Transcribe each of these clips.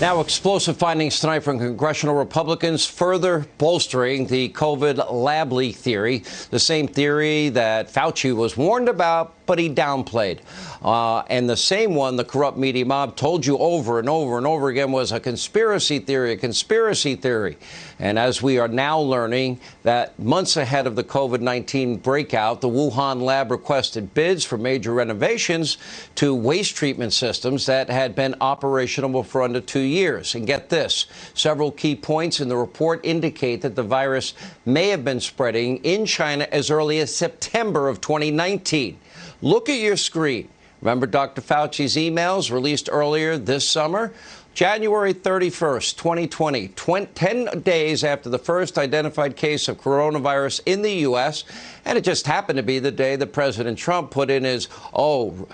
Now, explosive findings tonight from congressional Republicans further bolstering the COVID lab leak theory, the same theory that Fauci was warned about, but he downplayed. And the same one the corrupt media mob told you over and over and over again was a conspiracy theory, a conspiracy theory. And as we are now learning that months ahead of the COVID-19 breakout, the Wuhan lab requested bids for major renovations to waste treatment systems that had been operational for under 2 years. And get this, several key points in the report indicate that the virus may have been spreading in China as early as September of 2019. Look at your screen. Remember Dr. Fauci's emails released earlier this summer? January 31st, 2020, 10 days after the first identified case of coronavirus in the U.S., and it just happened to be the day that President Trump put in his,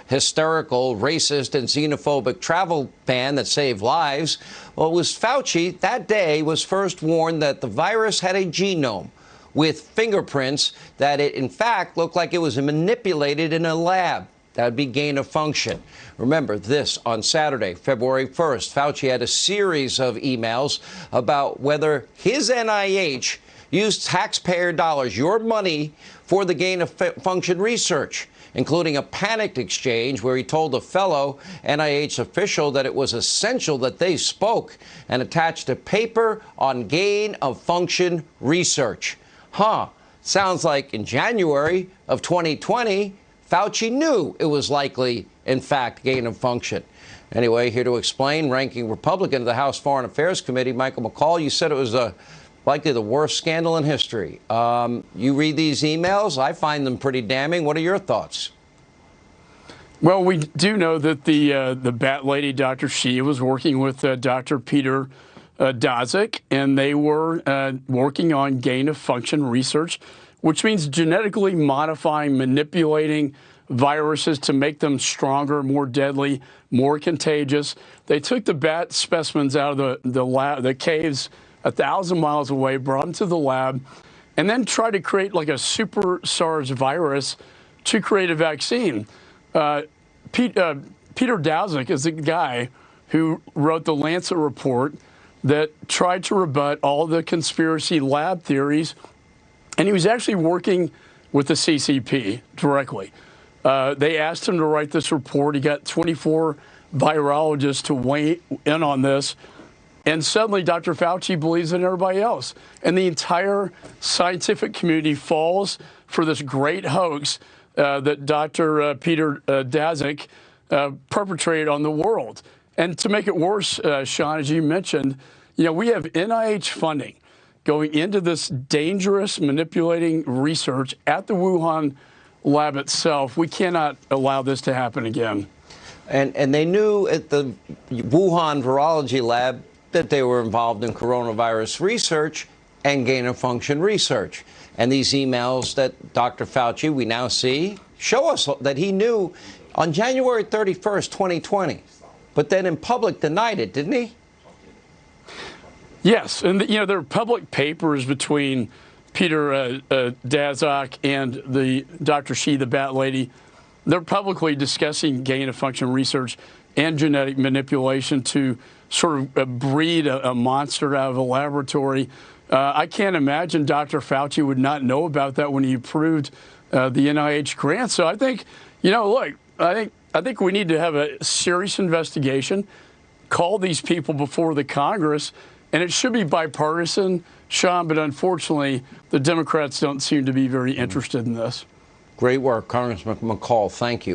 hysterical, racist, and xenophobic travel ban that saved lives. Well, it was Fauci that day was first warned that the virus had a genome with fingerprints that it, in fact, looked like it was manipulated in a lab. That would be gain of function. Remember this, on Saturday, February 1st, Fauci had a series of emails about whether his NIH used taxpayer dollars, your money, for the gain of function research, including a panicked exchange where he told a fellow NIH official that it was essential that they spoke and attached a paper on gain of function research. Sounds like in January of 2020, Fauci knew it was likely, in fact, gain of function. Anyway, here to explain, ranking Republican of the House Foreign Affairs Committee, Michael McCaul, you said it was likely the worst scandal in history. You read these emails. I find them pretty damning. What are your thoughts? Well, we do know that the bat lady, Dr. Shi, was working with Dr. Peter Daszak, and they were working on gain of function research, which means genetically modifying, manipulating viruses to make them stronger, more deadly, more contagious. They took the bat specimens out of the lab, the caves 1,000 miles away, brought them to the lab, and then tried to create like a super SARS virus to create a vaccine. Peter Daszak is the guy who wrote the Lancet report that tried to rebut all the conspiracy lab theories. And he was actually working with the CCP directly. They asked him to write this report. He got 24 virologists to weigh in on this. And suddenly Dr. Fauci believes in everybody else. And the entire scientific community falls for this great hoax that Dr. Peter Daszak perpetrated on the world. And to make it worse, Sean, as you mentioned, we have NIH funding going into this dangerous manipulating research at the Wuhan lab itself. We cannot allow this to happen again. And they knew at the Wuhan virology lab that they were involved in coronavirus research and gain of function research. And these emails that Dr. Fauci, we now see, show us that he knew on January 31st, 2020, but then in public denied it, didn't he? Yes, and there are public papers between Peter Daszak and the Dr. Shi, the bat lady. They're publicly discussing gain of function research and genetic manipulation to sort of breed a monster out of a laboratory. I can't imagine Dr. Fauci would not know about that when he approved the NIH grant. So I think, look, I think we need to have a serious investigation, call these people before the Congress. And it should be bipartisan, Sean, but unfortunately, the Democrats don't seem to be very interested in this. Great work, Congressman McCaul. Thank you.